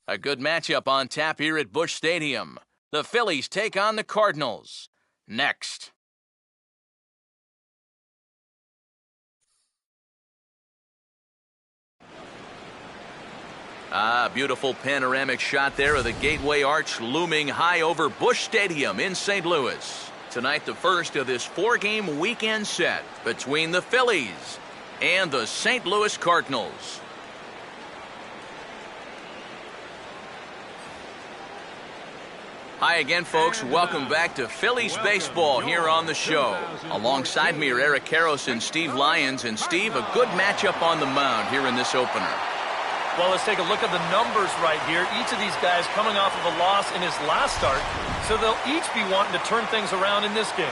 A good matchup on tap here at Busch Stadium. The Phillies take on the Cardinals. Next. Beautiful panoramic shot there of the Gateway Arch looming high over Busch Stadium in St. Louis. Tonight, the first of this 4-game weekend set between the Phillies and the St. Louis Cardinals. Hi again, folks. Welcome back to Phillies baseball here on the show. Alongside me are Eric Karros and Steve Lyons. And Steve, a good matchup on the mound here in this opener. Well, let's take a look at the numbers right here. Each of these guys coming off of a loss in his last start, so they'll each be wanting to turn things around in this game.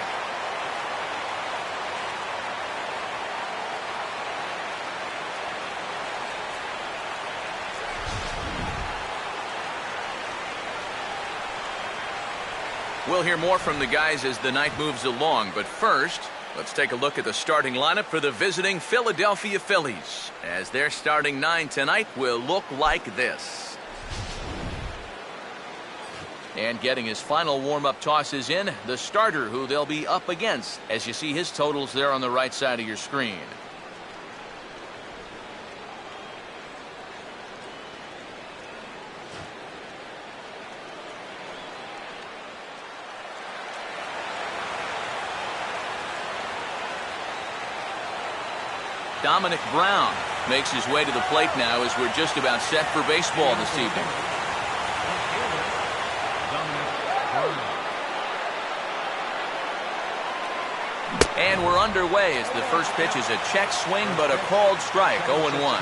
We'll hear more from the guys as the night moves along, but first, let's take a look at the starting lineup for the visiting Philadelphia Phillies, as their starting 9 tonight will look like this. And getting his final warm-up tosses in, the starter who they'll be up against, as you see his totals there on the right side of your screen. Dominic Brown makes his way to the plate now as we're just about set for baseball this evening. And we're underway as the first pitch is a check swing, but a called strike, 0-1.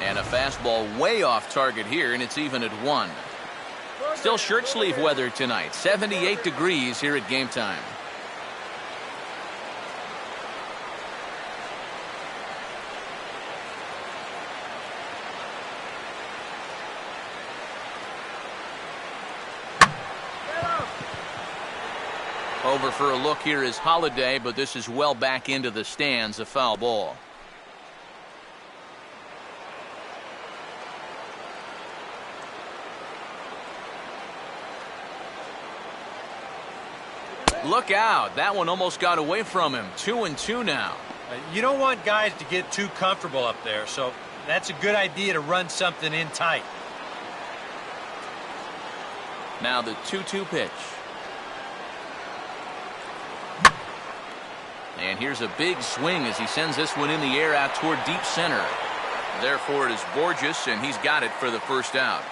And a fastball way off target here, and it's even at 1. Still shirt sleeve weather tonight, 78 degrees here at game time. Over for a look here is Holiday, but this is well back into the stands, a foul ball. Look out. That one almost got away from him. 2-2 now. You don't want guys to get too comfortable up there, so that's a good idea to run something in tight. Now the 2-2 pitch. And here's a big swing as he sends this one in the air out toward deep center. Therefore it is Borges, and he's got it for the first out.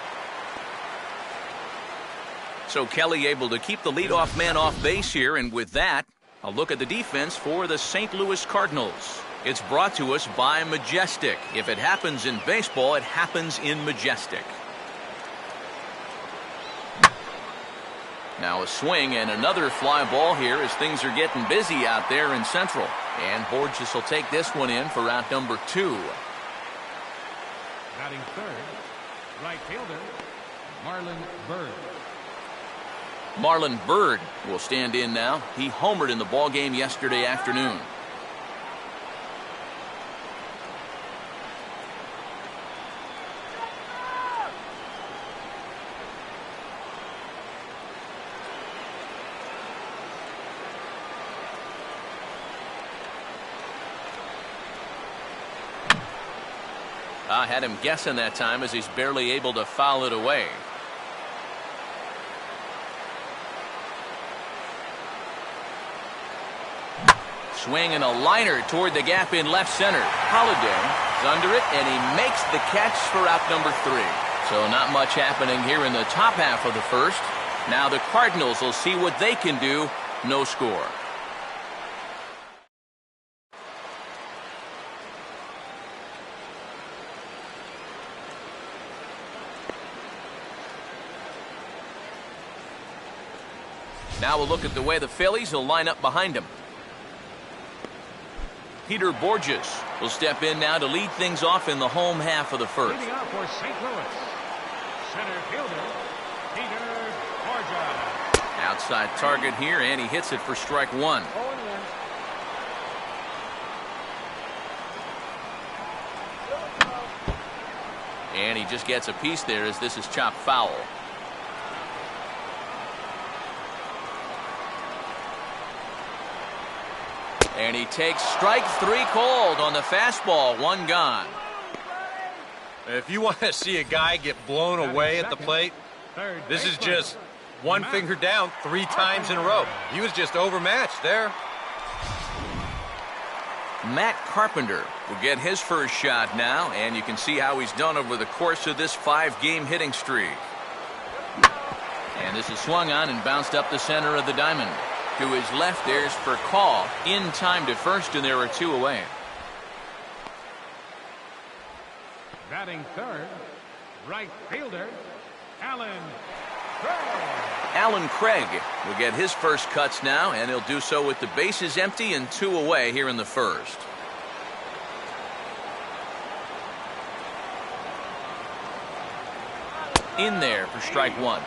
So Kelly able to keep the leadoff man off base here, and with that, a look at the defense for the St. Louis Cardinals. It's brought to us by Majestic. If it happens in baseball, it happens in Majestic. Now a swing and another fly ball here as things are getting busy out there in Central. And Borges will take this one in for out number 2. Batting third, right fielder, Marlon Byrd. Marlon Byrd will stand in now. He homered in the ballgame yesterday afternoon. I had him guessing that time as he's barely able to foul it away. Swing and a liner toward the gap in left center. Holiday is under it, and he makes the catch for out number 3. So not much happening here in the top half of the first. Now the Cardinals will see what they can do. No score. Now we'll look at the way the Phillies will line up behind him. Peter Borges will step in now to lead things off in the home half of the first. Leading off for St. Louis, center fielder, Peter Borges. Outside target here, and he hits it for strike 1. And he just gets a piece there as this is chopped foul. And he takes strike 3 called on the fastball. 1 gone. If you want to see a guy get blown away at the plate, this is just one finger down 3 times in a row. He was just overmatched there. Matt Carpenter will get his first shot now, and you can see how he's done over the course of this 5-game hitting streak. And this is swung on and bounced up the center of the diamond. To his left, there's for call. In time to first, and there are 2 away. Batting third, right fielder, Alan Craig. Alan Craig will get his first cuts now, and he'll do so with the bases empty and 2 away here in the first. In there for strike 1.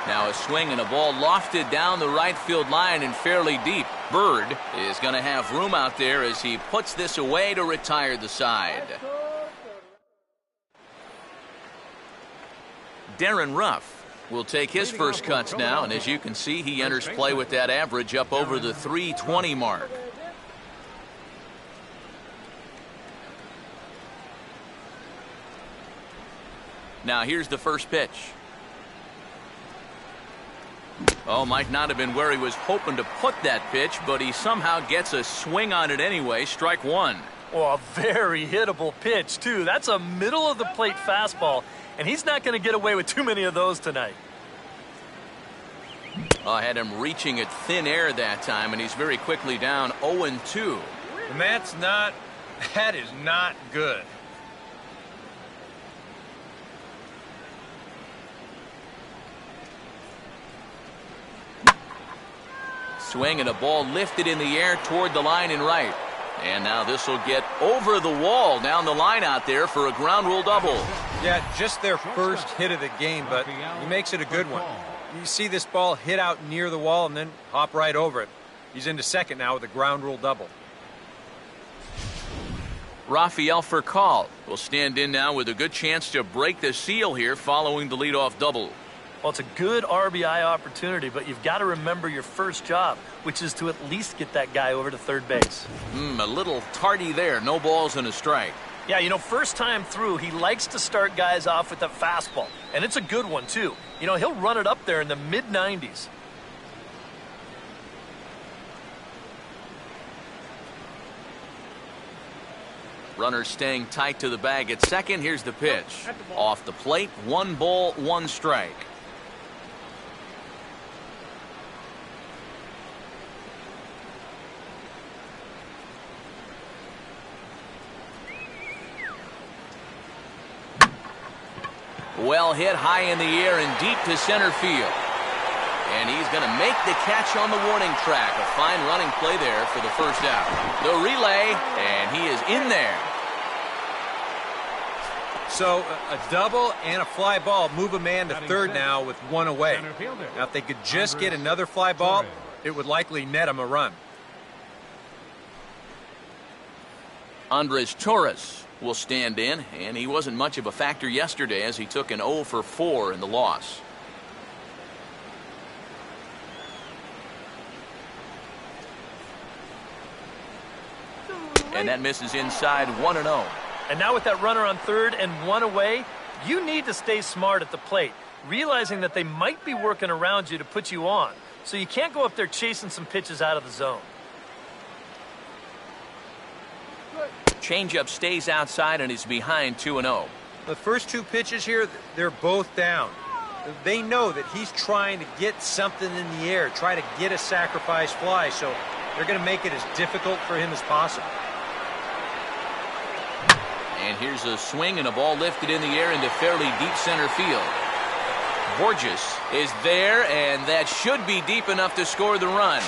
Now a swing and a ball lofted down the right field line and fairly deep. Bird is going to have room out there as he puts this away to retire the side. Darren Ruff will take his first cuts now, and as you can see, he enters play with that average up over the 320 mark. Now here's the first pitch. Oh, might not have been where he was hoping to put that pitch, but he somehow gets a swing on it anyway. Strike 1. Oh, a very hittable pitch, too. That's a middle-of-the-plate fastball, and he's not going to get away with too many of those tonight. I had him reaching at thin air that time, and he's very quickly down 0-2. And that is not good. Swing and a ball lifted in the air toward the line and right. And now this will get over the wall down the line out there for a ground rule double. Yeah, just their first hit of the game, but he makes it a good one. You see this ball hit out near the wall and then hop right over it. He's into second now with a ground rule double. Rafael Furcal will stand in now with a good chance to break the seal here following the leadoff double. Well, it's a good RBI opportunity, but you've got to remember your first job, which is to at least get that guy over to third base. A little tardy there. No balls and a strike. Yeah, you know, first time through, he likes to start guys off with a fastball, and it's a good one, too. You know, he'll run it up there in the mid-90s. Runner staying tight to the bag at second. Here's the pitch. Off the plate, 1 ball, 1 strike. Well hit high in the air and deep to center field. And he's going to make the catch on the warning track. A fine running play there for the first out. The relay, and he is in there. So a double and a fly ball move a man to third now with 1 away. Now if they could just get another fly ball, it would likely net him a run. Andres Torres will stand in, and he wasn't much of a factor yesterday as he took an 0 for 4 in the loss. And that misses inside 1-0. And now with that runner on third and 1 away, you need to stay smart at the plate, realizing that they might be working around you to put you on. So you can't go up there chasing some pitches out of the zone. Changeup stays outside and is behind 2-0. The first 2 pitches here, they're both down. They know that he's trying to get something in the air, try to get a sacrifice fly, so they're going to make it as difficult for him as possible. And here's a swing and a ball lifted in the air into fairly deep center field. Borges is there, and that should be deep enough to score the run.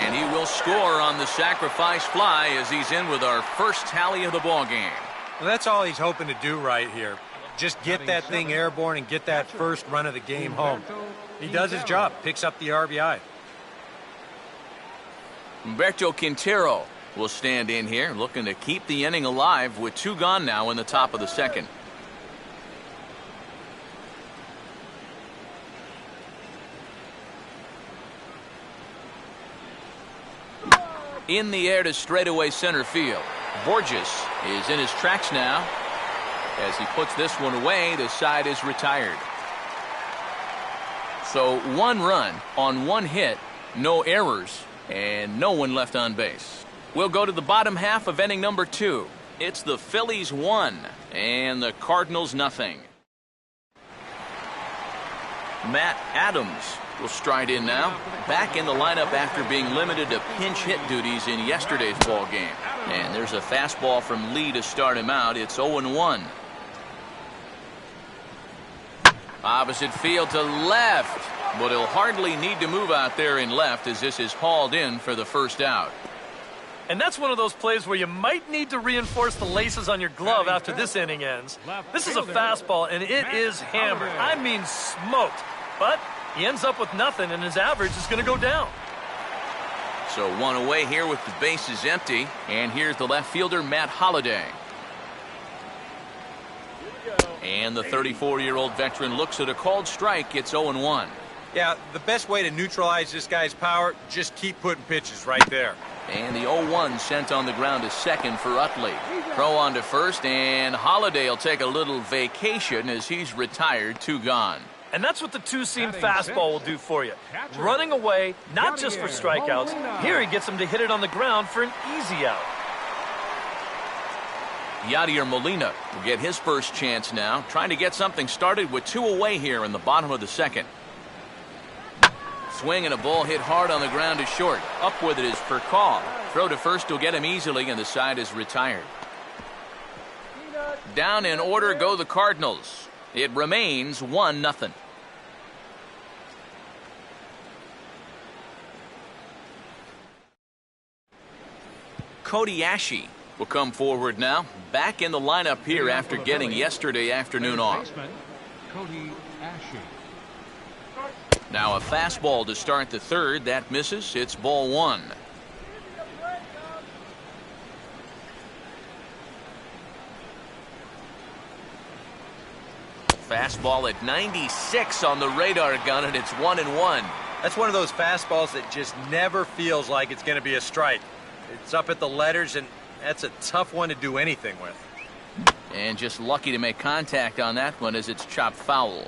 And he will score on the sacrifice fly as he's in with our first tally of the ball game. Well, that's all he's hoping to do right here. Just get that thing airborne and get that first run of the game home. He does his job, picks up the RBI. Humberto Quintero will stand in here, looking to keep the inning alive with 2 gone now in the top of the second. In the air to straightaway center field. Borges is in his tracks now. As he puts this one away, the side is retired. So 1 run on 1 hit, no errors, and no one left on base. We'll go to the bottom half of inning number 2. It's the Phillies 1 and the Cardinals nothing. Matt Adams will stride in now, back in the lineup after being limited to pinch hit duties in yesterday's ball game. And there's a fastball from Lee to start him out. It's 0-1. Opposite field to left, but he'll hardly need to move out there in left as this is hauled in for the first out. And that's one of those plays where you might need to reinforce the laces on your glove after this inning ends. This is a fastball, and it is hammered. I mean smoked. But he ends up with nothing, and his average is going to go down. So 1 away here with the bases empty. And here's the left fielder, Matt Holliday. And the 34-year-old veteran looks at a called strike. It's 0-1. Yeah, the best way to neutralize this guy's power, just keep putting pitches right there. And the 0-1 sent on the ground to second for Utley. Throw on to first, and Holliday will take a little vacation as he's retired. 2 gone. And that's what the 2-seam fastball will do for you. Running away, not just for strikeouts. Here he gets him to hit it on the ground for an easy out. Yadier Molina will get his first chance now, trying to get something started with 2 away here in the bottom of the second. Swing and a ball hit hard on the ground to short. Up with it is Percal. Throw to first will get him easily, and the side is retired. Down in order go the Cardinals. It remains 1-0. Cody Ashe will come forward now, back in the lineup here after getting yesterday afternoon off. Cody Ashe. Now a fastball to start the third. That misses. It's ball 1. Fastball at 96 on the radar gun, and it's 1-1. That's one of those fastballs that just never feels like it's going to be a strike. It's up at the letters, and that's a tough one to do anything with. And just lucky to make contact on that one as it's chopped foul.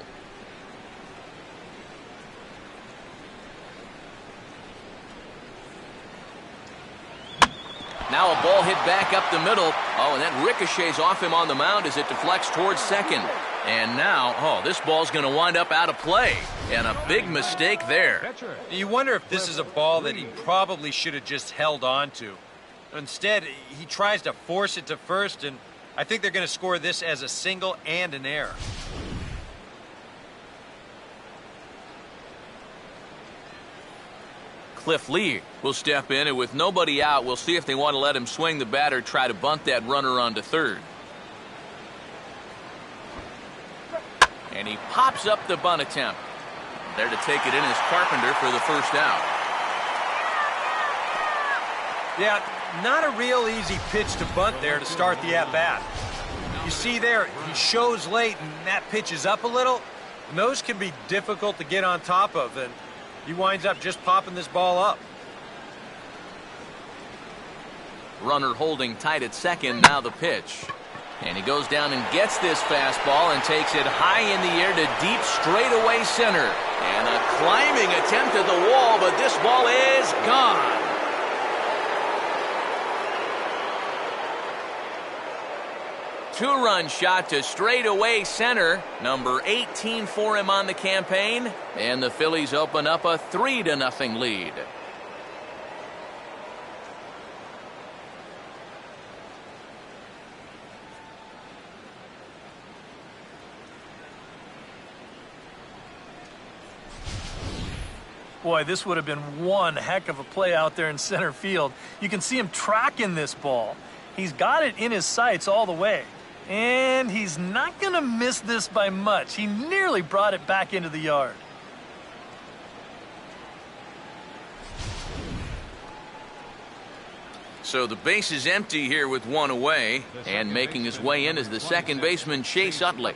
Now a ball hit back up the middle. Oh, and that ricochets off him on the mound as it deflects towards second. And now, this ball's going to wind up out of play. And a big mistake there. You wonder if this is a ball that he probably should have just held on to. Instead, he tries to force it to first, and I think they're going to score this as a single and an error. Cliff Lee will step in, and with nobody out, we'll see if they want to let him swing the bat or try to bunt that runner onto third. And he pops up the bunt attempt. There to take it in is Carpenter for the first out. Yeah, not a real easy pitch to bunt there to start the at-bat. You see there, he shows late, and that pitch is up a little. And those can be difficult to get on top of, and he winds up just popping this ball up. Runner holding tight at second, now the pitch. And he goes down and gets this fastball and takes it high in the air to deep straightaway center. And a climbing attempt at the wall, but this ball is gone. Two-run shot to straightaway center. Number 18 for him on the campaign. And the Phillies open up a 3-0 lead. Boy, this would have been one heck of a play out there in center field. You can see him tracking this ball. He's got it in his sights all the way. And he's not going to miss this by much. He nearly brought it back into the yard. So the base is empty here with one away, and making his way in is the second baseman, Chase Utley.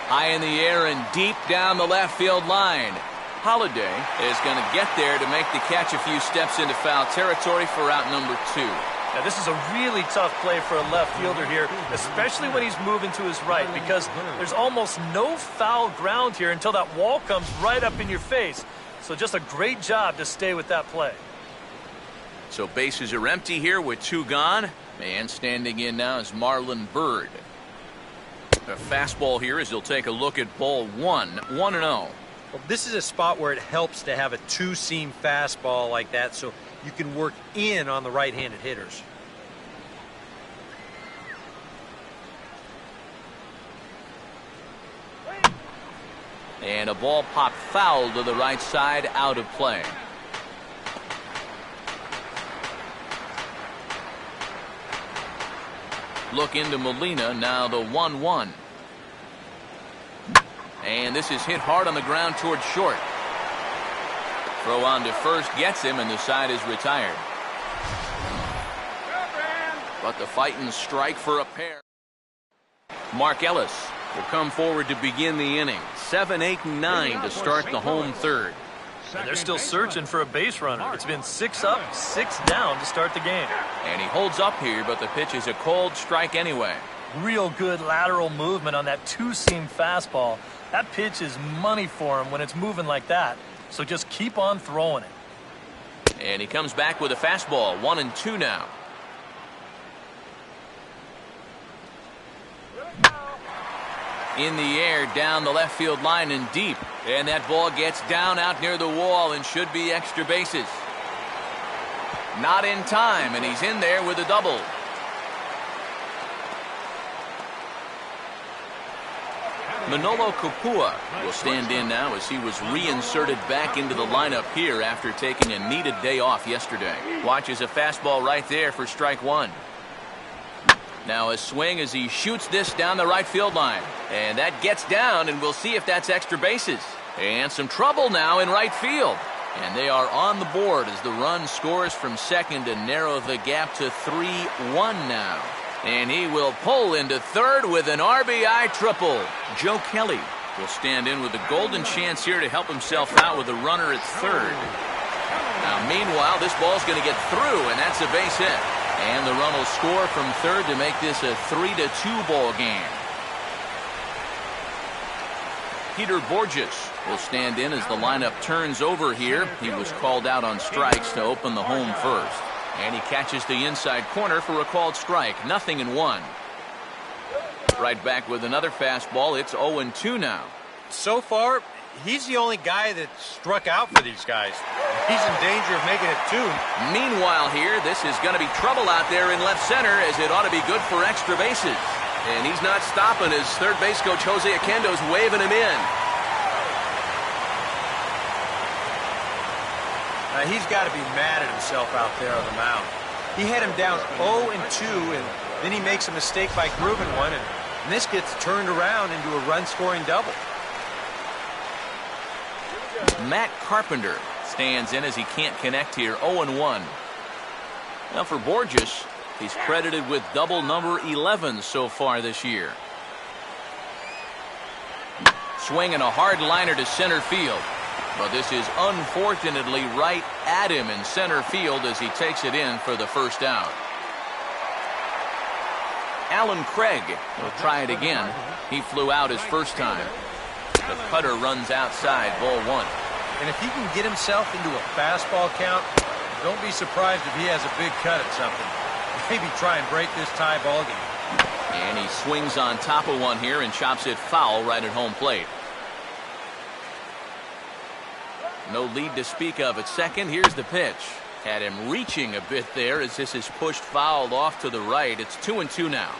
High in the air and deep down the left field line. Holiday is going to get there to make the catch a few steps into foul territory for out number 2. Now, this is a really tough play for a left fielder here, especially when he's moving to his right, because there's almost no foul ground here until that wall comes right up in your face. So just a great job to stay with that play. So bases are empty here with 2 gone, and standing in now is Marlon Byrd. A fastball here as he'll take a look at ball 1, 1-0. Well, this is a spot where it helps to have a 2-seam fastball like that so you can work in on the right-handed hitters. And a ball popped foul to the right side, out of play. Look into Molina, now the 1-1. And this is hit hard on the ground towards short. Throw on to first gets him, and the side is retired. But the fighting strike for a pair. Mark Ellis will come forward to begin the inning. 7, 8, and 9 to start the home third. And they're still searching for a base runner. It's been 6 up, 6 down to start the game. And he holds up here, but the pitch is a cold strike anyway. Real good lateral movement on that 2-seam fastball. That pitch is money for him when it's moving like that. So just keep on throwing it. And he comes back with a fastball, 1-2 now. In the air, down the left field line and deep. And that ball gets down out near the wall and should be extra bases. Not in time, and he's in there with a double. Manolo Capua will stand in now as he was reinserted back into the lineup here after taking a needed day off yesterday. Watches a fastball right there for strike 1. Now a swing as he shoots this down the right field line. And that gets down, and we'll see if that's extra bases. And some trouble now in right field. And they are on the board as the run scores from second to narrow the gap to 3-1 now. And he will pull into third with an RBI triple. Joe Kelly will stand in with a golden chance here to help himself out with a runner at third. Now meanwhile, this ball's going to get through, and that's a base hit. And the run will score from third to make this a 3-2 ball game. Peter Borges will stand in as the lineup turns over here. He was called out on strikes to open the home first. And he catches the inside corner for a called strike. 0-1. Right back with another fastball. It's 0-2 now. So far, he's the only guy that struck out for these guys. He's in danger of making it 2. Meanwhile here, this is going to be trouble out there in left center, as it ought to be good for extra bases. And he's not stopping as third base coach Jose Oquendo's waving him in. He's got to be mad at himself out there on the mound. He had him down 0-2, and then he makes a mistake by grooving one, and this gets turned around into a run-scoring double. Matt Carpenter stands in as he can't connect here. 0-1. Now for Borges, he's credited with double number 11 so far this year. Swinging a hard liner to center field. But this is unfortunately right at him in center field as he takes it in for the first out. Alan Craig will try it again. He flew out his first time. The cutter runs outside, ball 1. And if he can get himself into a fastball count, don't be surprised if he has a big cut at something. Maybe try and break this tie ball game. And he swings on top of one here and chops it foul right at home plate. No lead to speak of at second. Here's the pitch. Had him reaching a bit there as this is pushed fouled off to the right. It's 2-2 now.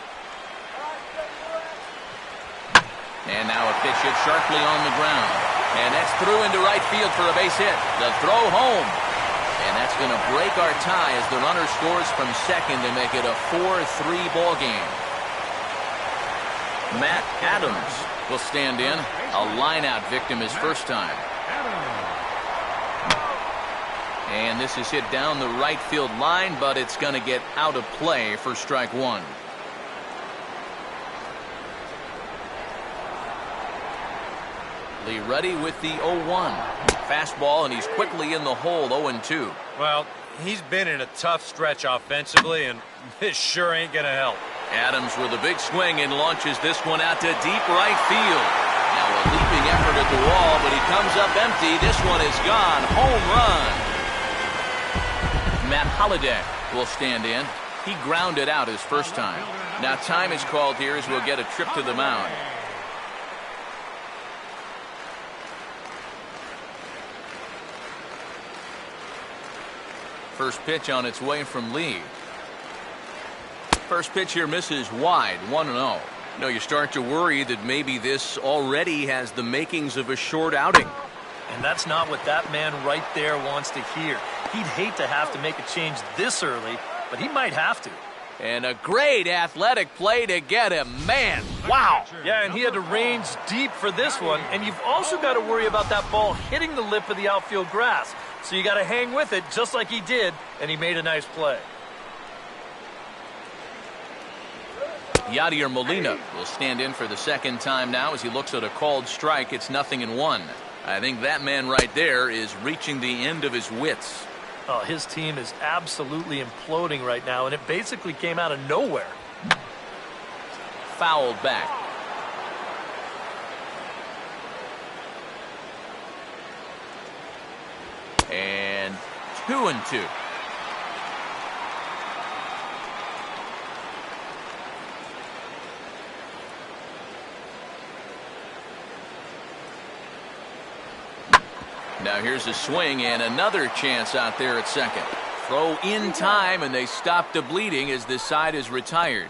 And now a pitch hit sharply on the ground. And that's through into right field for a base hit. The throw home. And that's going to break our tie as the runner scores from second to make it a 4-3 ball game. Matt Adams will stand in. A line-out victim his first time. And this is hit down the right field line, but it's going to get out of play for strike one. Lee ready with the 0-1. Fastball, and he's quickly in the hole, 0-2. Well, he's been in a tough stretch offensively, and this sure ain't going to help. Adams with a big swing and launches this one out to deep right field. Now a leaping effort at the wall, but he comes up empty. This one is gone. Home run. Matt Holliday will stand in. He grounded out his first time. Now time is called here as we'll get a trip to the mound. First pitch on its way from Lee. First pitch here misses wide, 1-0. No, you start to worry that maybe this already has the makings of a short outing. And that's not what that man right there wants to hear. He'd hate to have to make a change this early, but he might have to. And a great athletic play to get him. Man, wow. Yeah, and he had to range deep for this one. And you've also got to worry about that ball hitting the lip of the outfield grass. So you got to hang with it just like he did, and he made a nice play. Yadier Molina will stand in for the second time now as he looks at a called strike. It's 0-1. I think that man right there is reaching the end of his wits. Oh, his team is absolutely imploding right now, and it basically came out of nowhere. Fouled back. And 2-2. Now here's a swing and another chance out there at second. Throw in time, and they stop the bleeding as this side is retired.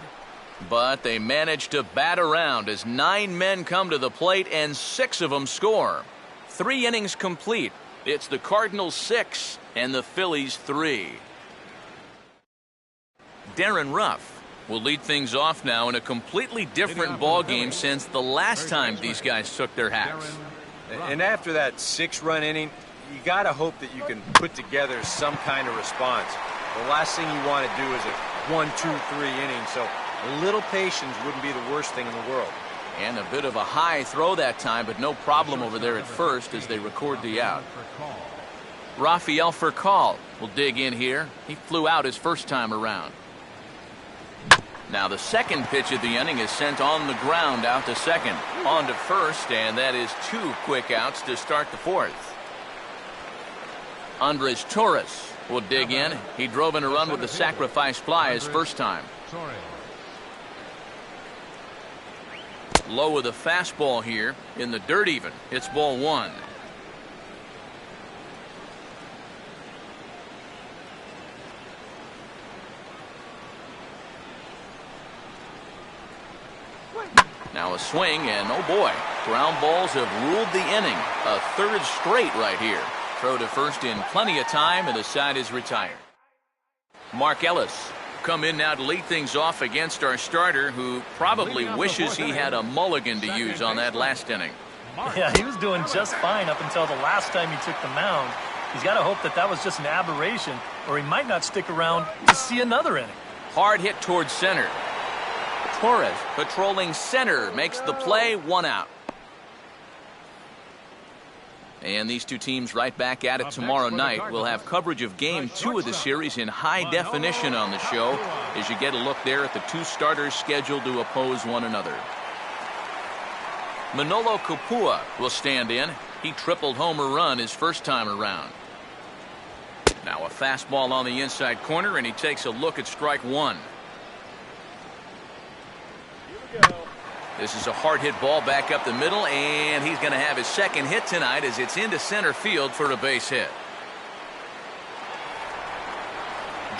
But they manage to bat around as 9 men come to the plate and 6 of them score. 3 innings complete. It's the Cardinals 6 and the Phillies 3. Darren Ruff will lead things off now in a completely different ball game since the last time these guys took their hats. And after that 6-run inning, you got to hope that you can put together some kind of response. The last thing you want to do is a 1, 2, 3 inning, so a little patience wouldn't be the worst thing in the world. And a bit of a high throw that time, but no problem over there at first as they record the out. Rafael Furcal will dig in here. He flew out his first time around. Now the second pitch of the inning is sent on the ground out to second. On to first, and that is 2 quick outs to start the fourth. Andres Torres will dig in. He drove in a run with the sacrifice fly his first time. Low with a fastball here in the dirt even. It's ball 1. Now a swing, and oh boy, ground balls have ruled the inning. A 3rd straight right here. Throw to first in plenty of time, and the side is retired. Mark Ellis come in now to lead things off against our starter, who probably wishes he had a mulligan to use on that last inning. Yeah, he was doing just fine up until the last time he took the mound. He's got to hope that that was just an aberration, or he might not stick around to see another inning. Hard hit towards center. Torres patrolling center makes the play, 1 out. And these two teams right back at it tomorrow night. We'll have coverage of game 2 of the series in high definition on the show as you get a look there at the 2 starters scheduled to oppose one another. Manolo Capua will stand in. He tripled homer run his first time around. Now a fastball on the inside corner, and he takes a look at strike 1. This is a hard hit ball back up the middle, and he's going to have his second hit tonight as it's into center field for a base hit.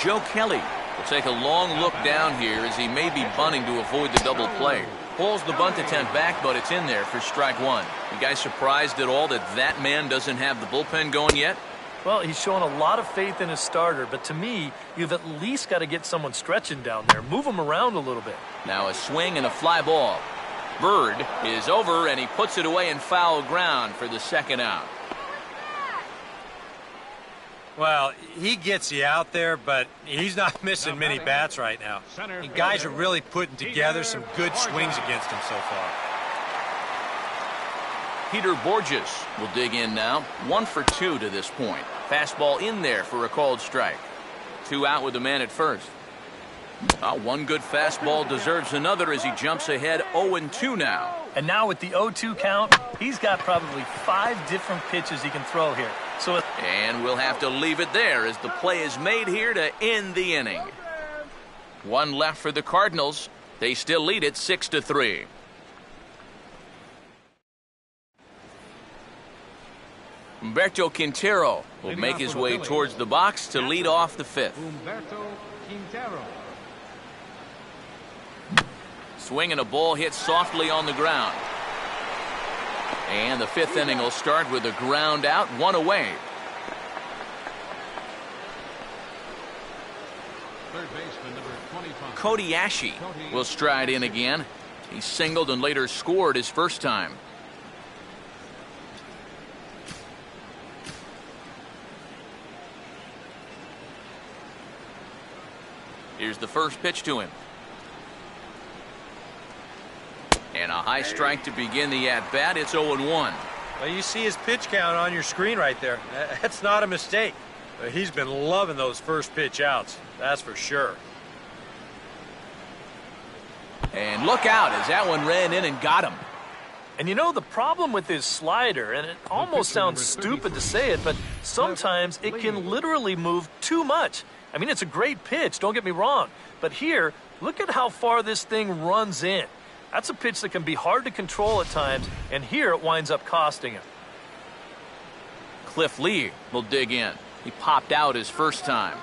Joe Kelly will take a long look down here as he may be bunting to avoid the double play. Pulls the bunt attempt back, but it's in there for strike 1. You guys surprised at all that that man doesn't have the bullpen going yet? Well, he's showing a lot of faith in his starter, but to me, you've at least got to get someone stretching down there. Move him around a little bit. Now a swing and a fly ball. Bird is over, and he puts it away in foul ground for the second out. Well, he gets you out there, but he's not missing many bats right now. And guys are really putting together some good swings against him so far. Peter Borges will dig in now. 1 for 2 to this point. Fastball in there for a called strike. 2 out with the man at first. One good fastball deserves another as he jumps ahead 0-2 now. And now with the 0-2 count, he's got probably 5 different pitches he can throw here. And we'll have to leave it there as the play is made here to end the inning. 1 left for the Cardinals. They still lead it 6-3. Humberto Quintero will make his way towards the box to lead off the 5th. Swinging a ball hit softly on the ground. And the 5th inning will start with a ground out, 1 away. Third baseman, number 25. Cody Ashe will stride in again. He singled and later scored his first time. Here's the first pitch to him. And a high strike to begin the at-bat. It's 0-1. Well, you see his pitch count on your screen right there. That's not a mistake. He's been loving those first pitch outs. That's for sure. And look out as that one ran in and got him. And you know, the problem with his slider, and it almost sounds stupid to say it, but sometimes it can literally move too much. I mean, it's a great pitch, don't get me wrong. But here, look at how far this thing runs in. That's a pitch that can be hard to control at times, and here it winds up costing him. Cliff Lee will dig in. He popped out his first time.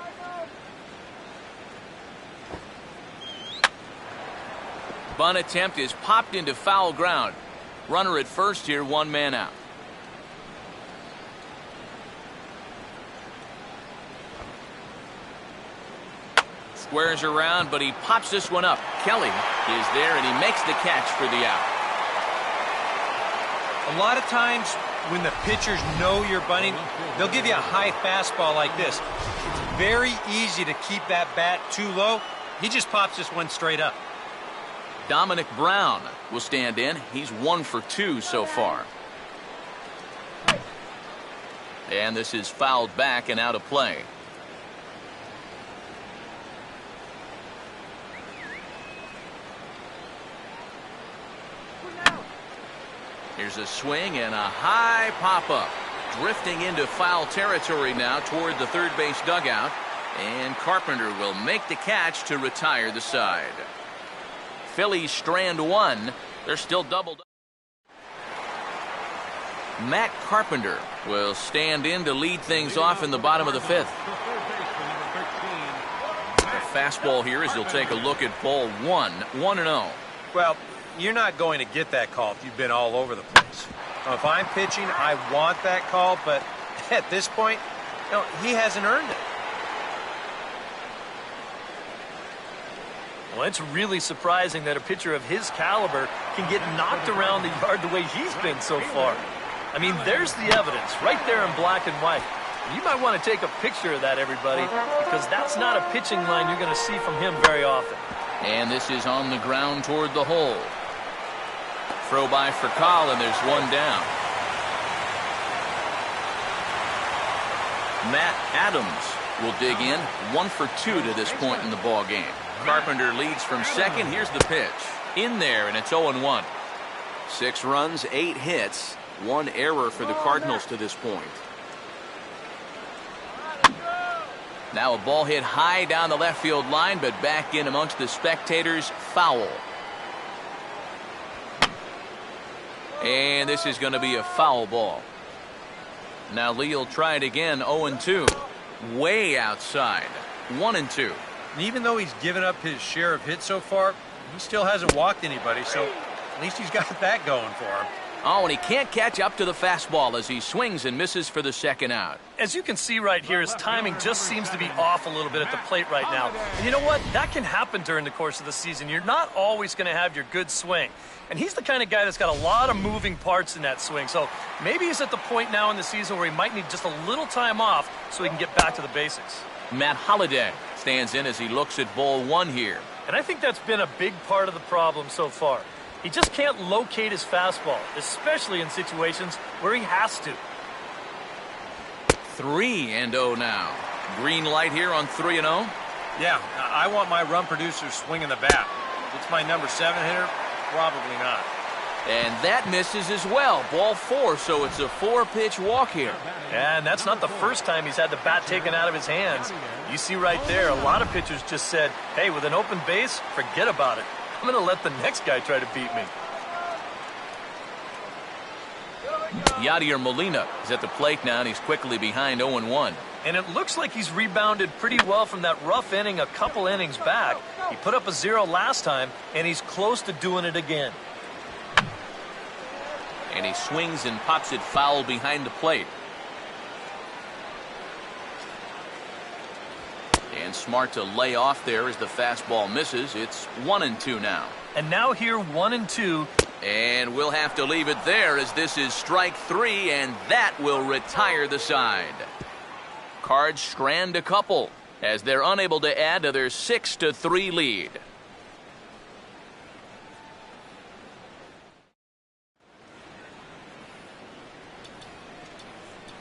Bunt attempt is popped into foul ground. Runner at first here, 1 man out. Squares around, but he pops this one up. Kelly is there, and he makes the catch for the out. A lot of times when the pitchers know you're bunting, they'll give you a high fastball like this. It's very easy to keep that bat too low. He just pops this one straight up. Dominic Brown will stand in. He's 1 for 2 so far. And this is fouled back and out of play. Here's a swing and a high pop-up. Drifting into foul territory now toward the third base dugout. And Carpenter will make the catch to retire the side. Phillies strand 1. They're still doubled up. Matt Carpenter will stand in to lead things off in the bottom of the 5th. The fastball here as he'll take a look at ball 1. 1-0. Well, you're not going to get that call if you've been all over the place. Now, if I'm pitching, I want that call, but at this point, he hasn't earned it. Well, it's really surprising that a pitcher of his caliber can get knocked around the yard the way he's been so far. I mean, there's the evidence right there in black and white. You might want to take a picture of that, everybody, because that's not a pitching line you're going to see from him very often. And this is on the ground toward the hole. Throw by for Call, and there's 1 down. Matt Adams will dig in. 1 for 2 to this point in the ball game. Carpenter leads from second. Here's the pitch. In there, and it's 0-1. 6 runs, 8 hits, 1 error for the Cardinals to this point. Now a ball hit high down the left field line, but back in amongst the spectators. Foul. And this is going to be a foul ball. Now Lee will try it again. 0-2. Way outside. 1-2. And even though he's given up his share of hits so far, he still hasn't walked anybody, so at least he's got that going for him. Oh, and he can't catch up to the fastball as he swings and misses for the second out. As you can see right here, his timing just seems to be off a little bit at the plate right now. And you know what? That can happen during the course of the season. You're not always going to have your good swing. And he's the kind of guy that's got a lot of moving parts in that swing. So maybe he's at the point now in the season where he might need just a little time off so he can get back to the basics. Matt Holliday stands in as he looks at ball one here. And I think that's been a big part of the problem so far. He just can't locate his fastball, especially in situations where he has to. 3-0 now. Green light here on 3-0. Yeah, I want my run producer swinging the bat. If it's my number 7 hitter, probably not. And that misses as well. Ball 4, so it's a 4-pitch walk here. And that's not the first time he's had the bat taken out of his hands. You see right there, a lot of pitchers just said, hey, with an open base, forget about it. I'm going to let the next guy try to beat me. Yadier Molina is at the plate now, and he's quickly behind 0-1. And it looks like he's rebounded pretty well from that rough inning a couple innings back. He put up a 0 last time, and he's close to doing it again. And he swings and pops it foul behind the plate. And smart to lay off there as the fastball misses. It's 1-2 now. And now here 1-2. And we'll have to leave it there as this is strike 3, and that will retire the side. Cards strand a couple as they're unable to add to their 6-3 lead.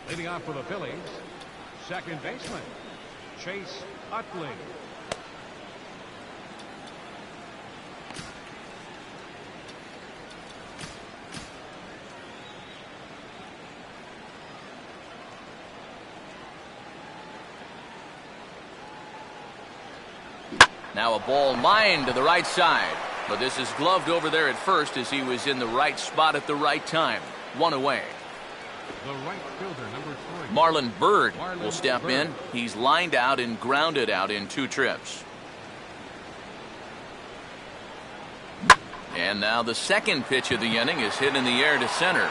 Leading off for the Phillies, second baseman, Chase Utley. Now a ball lined to the right side. But this is gloved over there at first as he was in the right spot at the right time. 1 away. The right fielder, number 3. Marlon Byrd will step in. He's lined out and grounded out in 2 trips. And now the second pitch of the inning is hit in the air to center.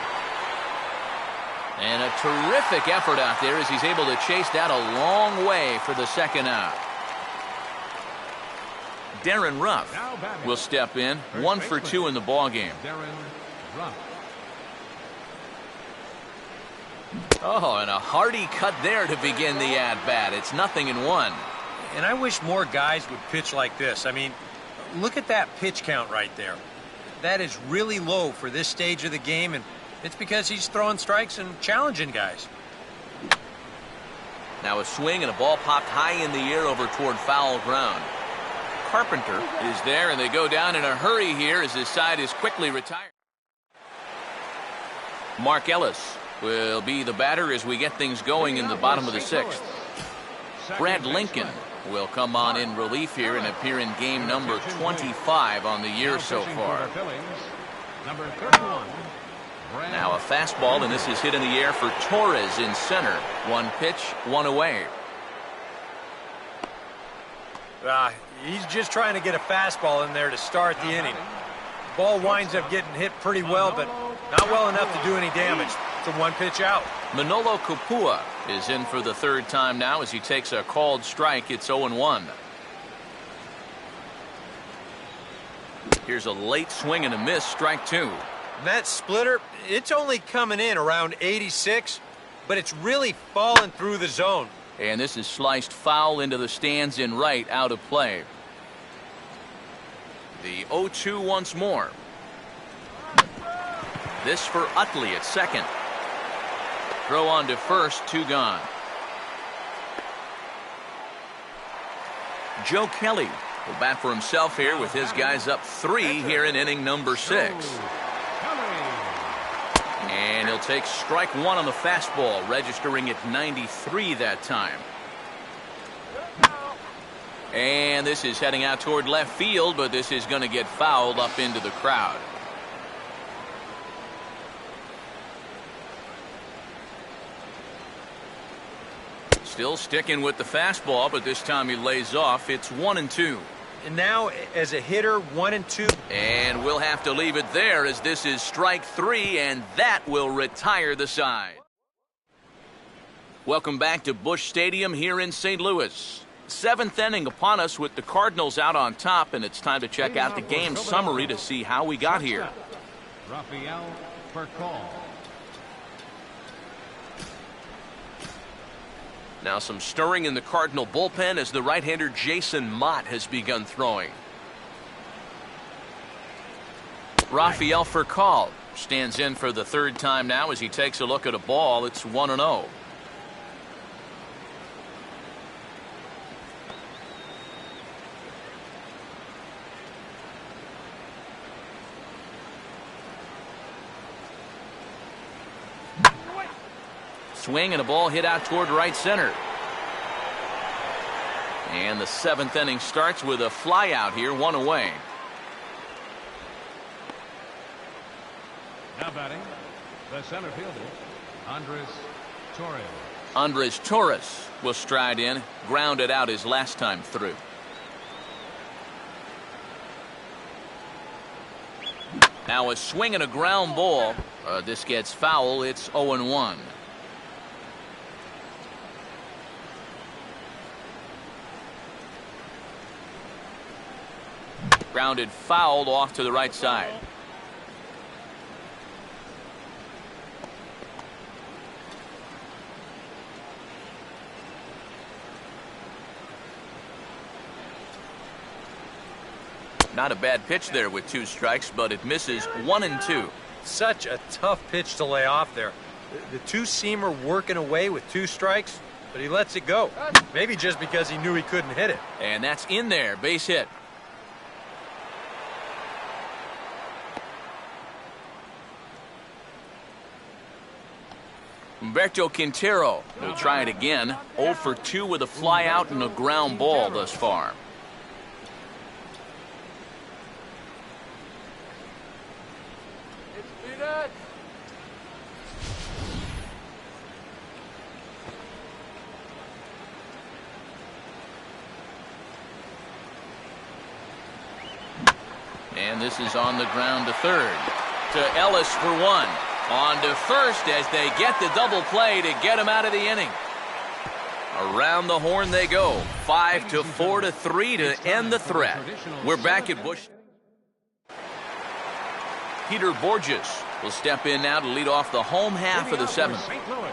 And a terrific effort out there as he's able to chase that a long way for the second out. Darren Ruff will step in. 1 for 2 in the ballgame. Darren Ruff. Oh, and a hearty cut there to begin the at-bat. It's 0-1. And I wish more guys would pitch like this. I mean, look at that pitch count right there. That is really low for this stage of the game, and it's because he's throwing strikes and challenging guys. Now a swing and a ball popped high in the air over toward foul ground. Carpenter is there, and they go down in a hurry here as his side is quickly retired. Mark Ellis will be the batter as we get things going in the bottom of the 6th. Brad Lincoln will come on in relief here and appear in game number 25 on the year so far. Number 31. Now a fastball, and this is hit in the air for Torres in center. 1 pitch, 1 away. He's just trying to get a fastball in there to start the inning. Ball winds up getting hit pretty well, but not well enough to do any damage. It's a 1-pitch out. Manolo Kapua is in for the 3rd time now as he takes a called strike. It's 0-1. Here's a late swing and a miss, strike 2. That splitter, it's only coming in around 86, but it's really falling through the zone. And this is sliced foul into the stands in right, out of play. The 0-2 once more. This for Utley at second. Throw on to first, 2 gone. Joe Kelly will bat for himself here with his guys up 3 here in inning number 6. And he'll take strike 1 on the fastball, registering at 93 that time. And this is heading out toward left field, but this is going to get fouled up into the crowd. Still sticking with the fastball, but this time he lays off. It's 1-2. And now, as a hitter, 1 and 2. And we'll have to leave it there as this is strike 3, and that will retire the side. Welcome back to Busch Stadium here in St. Louis. 7th inning upon us with the Cardinals out on top, and it's time to check out the game summary to see how we got here. Rafael for call. Now some stirring in the Cardinal bullpen as the right-hander Jason Mott has begun throwing. Rafael Furcal stands in for the 3rd time now as he takes a look at a ball. It's 1-0. Swing and a ball hit out toward right center. And the 7th inning starts with a fly out here, 1 away. Now batting, the center fielder, Andres Torres. Andres Torres will stride in, grounded out his last time through. Now a swing and a ground ball. This gets foul. It's 0-1. Grounded fouled off to the right side. Not a bad pitch there with 2 strikes, but it misses 1 and 2. Such a tough pitch to lay off there. The 2-seamer working away with 2 strikes, but he lets it go. Maybe just because he knew he couldn't hit it. And that's in there, base hit. Humberto Quintero will try it again. 0 for 2 with a fly out and a ground ball thus far. And this is on the ground to 3rd. To Ellis for 1. On to 1st as they get the double play to get him out of the inning. Around the horn they go. 5 to 4 to 3 to end the threat. We're back at Busch. Peter Borges will step in now to lead off the home half of the 7th. St. Louis.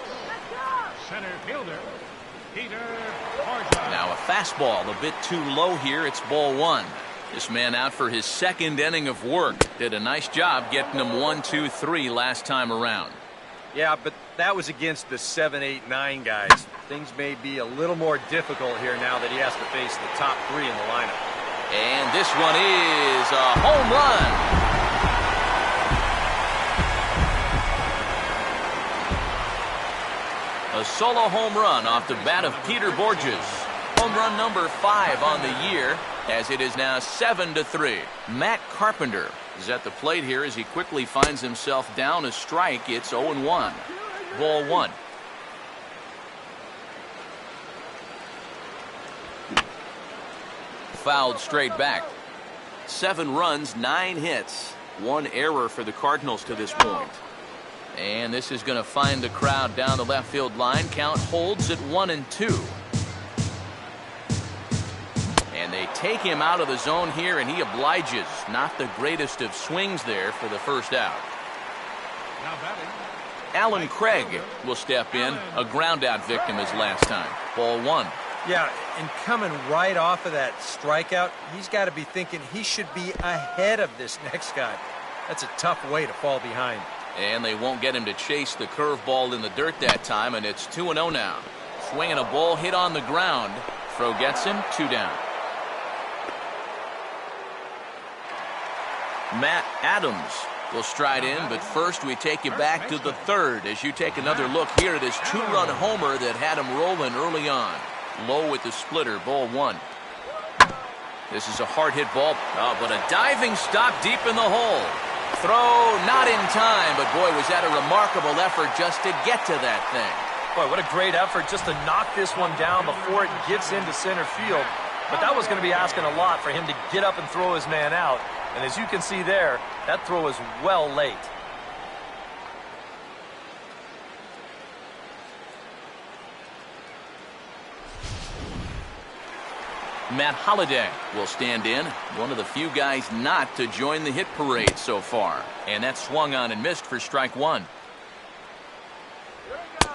Center fielder, Peter Borges. Now a fastball a bit too low here. It's ball 1. This man out for his 2nd inning of work. Did a nice job getting him 1, 2, 3 last time around. Yeah, but that was against the 7, 8, 9 guys. Things may be a little more difficult here now that he has to face the top 3 in the lineup. And this one is a home run. A solo home run off the bat of Peter Borges. Home run number 5 on the year, as it is now 7 to 3. Matt Carpenter is at the plate here as he quickly finds himself down a strike. It's 0-1. Ball 1. Fouled straight back. 7 runs, 9 hits, 1 error for the Cardinals to this point. And this is going to find the crowd down the left field line. Count holds at 1 and 2. And they take him out of the zone here, and he obliges. Not the greatest of swings there for the first out. Now batting, Alan Craig will step in. A ground out victim his last time. Ball 1. Yeah, and coming right off of that strikeout, he's got to be thinking he should be ahead of this next guy. That's a tough way to fall behind. And they won't get him to chase the curveball in the dirt that time, and it's 2-0 now. Swinging a ball hit on the ground. Throw gets him, 2 down. Matt Adams will stride in, but first we take you back to the 3rd as you take another look here at his 2-run homer that had him rolling early on. Low with the splitter, ball 1. This is a hard hit ball, but a diving stop deep in the hole. Throw not in time, but boy, was that a remarkable effort just to get to that thing. Boy, what a great effort just to knock this one down before it gets into center field. but that was going to be asking a lot for him to get up and throw his man out. And as you can see there, that throw is well late. Matt Holliday will stand in, one of the few guys not to join the hit parade so far. And that's swung on and missed for strike one.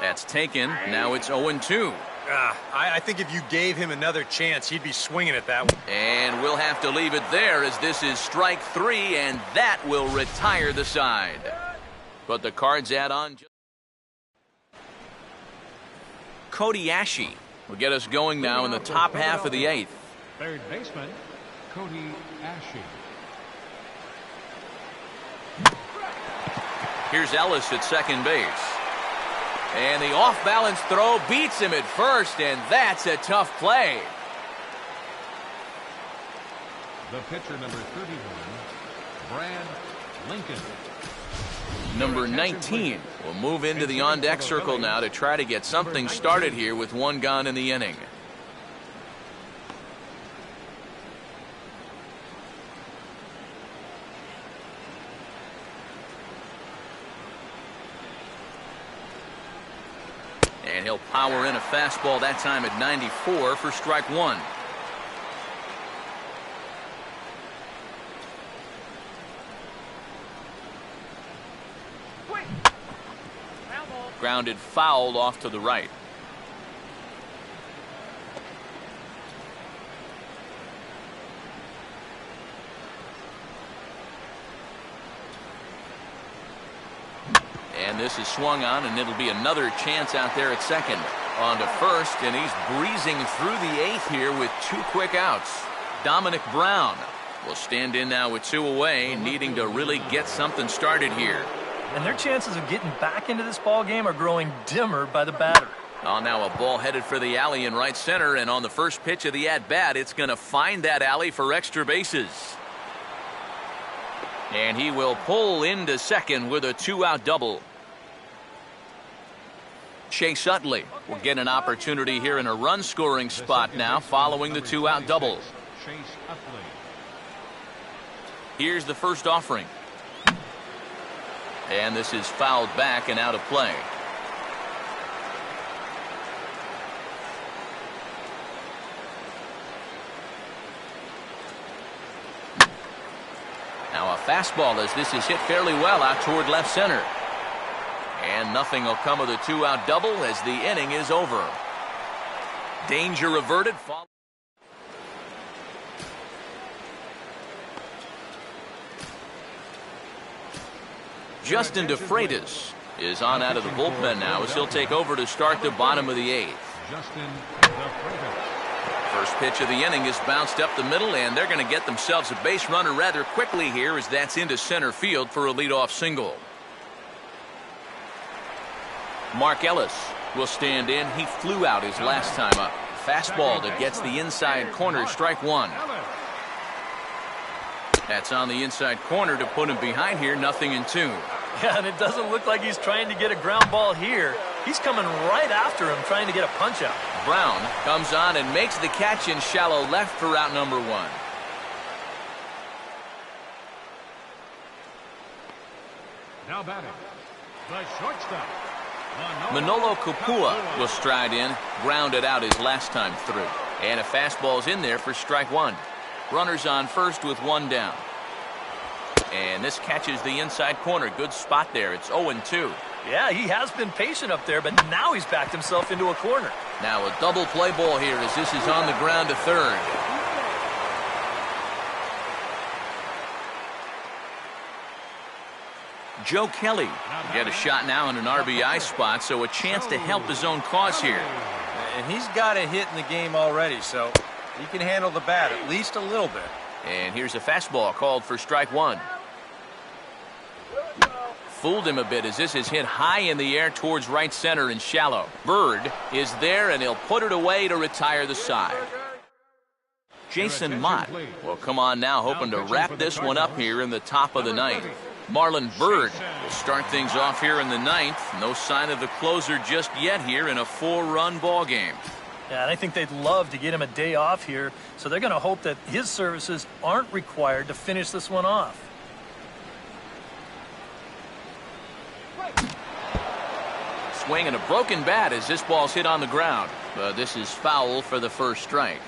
That's taken. Now it's 0-2. I think if you gave him another chance, he'd be swinging at that one. And we'll have to leave it there as this is strike three, and that will retire the side. But the Cards add on. Cody Ashe will get us going now in the top half of the eighth. Third baseman, Cody Ashe. Here's Ellis at second base. And the off-balance throw beats him at first, and that's a tough play. The pitcher, number 31, Brad Lincoln. Number 19 will move into the on-deck circle now to try to get something started here with one gone in the inning. And he'll power in a fastball that time at 94 for strike one. Grounded foul off to the right. And this is swung on, and it'll be another chance out there at second. On to first, and he's breezing through the eighth here with two quick outs. Dominic Brown will stand in now with two away, needing to really get something started here. And their chances of getting back into this ball game are growing dimmer by the batter. Oh, now a ball headed for the alley in right center, and on the first pitch of the at-bat, it's going to find that alley for extra bases. And he will pull into second with a two-out double. Chase Utley will get an opportunity here in a run-scoring spot now following the two-out double. Here's the first offering. And this is fouled back and out of play. Now a fastball as this is hit fairly well out toward left center. And nothing will come of the two-out double as the inning is over. Danger averted. Justin DeFreitas is on out of the bullpen now as he'll take over to start the bottom of the eighth. First pitch of the inning is bounced up the middle, and they're going to get themselves a base runner rather quickly here as that's into center field for a leadoff single. Mark Ellis will stand in. He flew out his last time up. Fastball that gets the inside corner, strike one. That's on the inside corner to put him behind here, 0-2. Yeah, and it doesn't look like he's trying to get a ground ball here. He's coming right after him, trying to get a punch out. Brown comes on and makes the catch in shallow left for out number one. Now batting, the shortstop. Manolo Kupua will stride in, grounded out his last time through. And a fastball's in there for strike one. Runners on first with one down. And this catches the inside corner. Good spot there. It's 0-2. Yeah, he has been patient up there, but now he's backed himself into a corner. Now a double play ball here as this is on the ground to third. Joe Kelly will get a shot now in an RBI spot, so a chance to help his own cause here. And he's got a hit in the game already, so he can handle the bat at least a little bit. And here's a fastball called for strike one. Fooled him a bit as this is hit high in the air towards right center and shallow. Bird is there, and he'll put it away to retire the side. Jason Mott will come on now, hoping to wrap this one up here in the top of the ninth. Marlon Byrd will start things off here in the ninth. No sign of the closer just yet here in a 4-run ball game. Yeah, and I think they'd love to get him a day off here, so they're going to hope that his services aren't required to finish this one off. Swing and a broken bat as this ball's hit on the ground. This is foul for the first strike.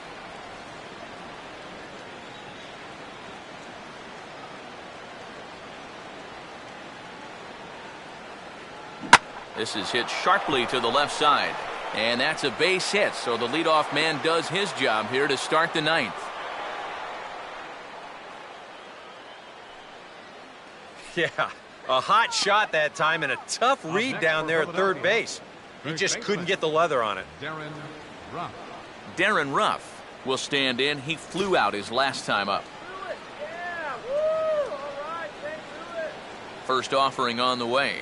This is hit sharply to the left side. And that's a base hit, so the leadoff man does his job here to start the ninth. Yeah, a hot shot that time and a tough read down there at third base. He just couldn't get the leather on it. Darren Ruff will stand in. He flew out his last time up. First offering on the way.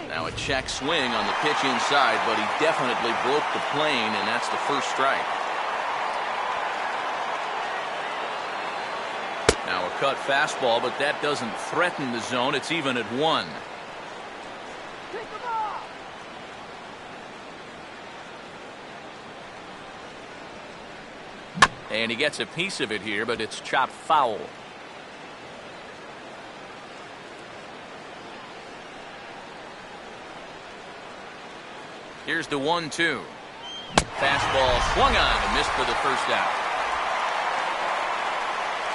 Now a check swing on the pitch inside, but he definitely broke the plane, and that's the first strike. Now a cut fastball, but that doesn't threaten the zone. It's even at 1. And he gets a piece of it here, but it's chopped foul. Here's the 1-2. Fastball swung on and missed for the first out.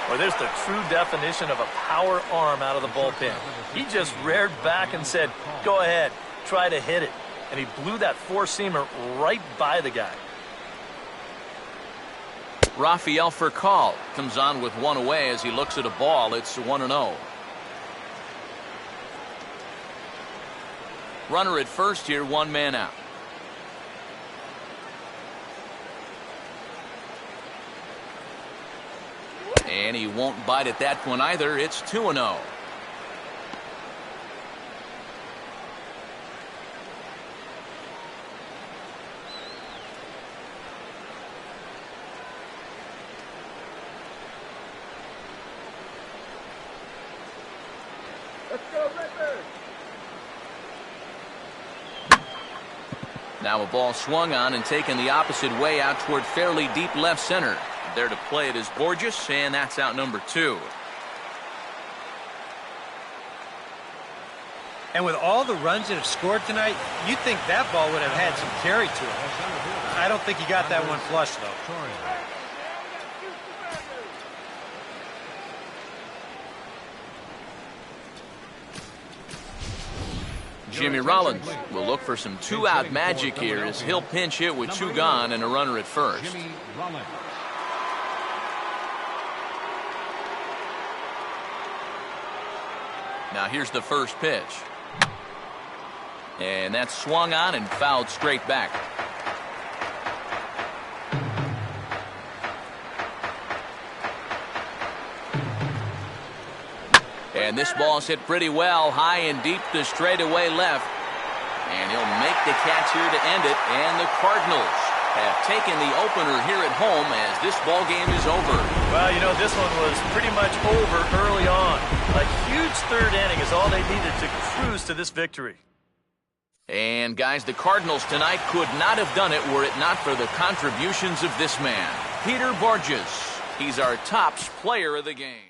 Well, there's the true definition of a power arm out of the bullpen. He just reared back and said, go ahead, try to hit it. And he blew that four-seamer right by the guy. Rafael Furcal comes on with one away as he looks at a ball. It's 1-0. Runner at first here, one man out. And he won't bite at that one either. It's 2-0. Now a ball swung on and taken the opposite way out toward fairly deep left center. There to play it is Borges, and that's out number 2. And with all the runs that have scored tonight, you'd think that ball would have had some carry to it. I don't think he got that one flush, though. Jimmy Rollins will look for some two-out magic here as he'll pinch hit with 2 gone and a runner at first. Now here's the first pitch. And that's swung on and fouled straight back. And this ball's hit pretty well, high and deep to straightaway left. And he'll make the catch here to end it. And the Cardinals have taken the opener here at home as this ball game is over. Well, you know, this one was pretty much over early on. A huge third inning is all they needed to cruise to this victory. And guys, the Cardinals tonight could not have done it were it not for the contributions of this man, Peter Borges. He's our top player of the game.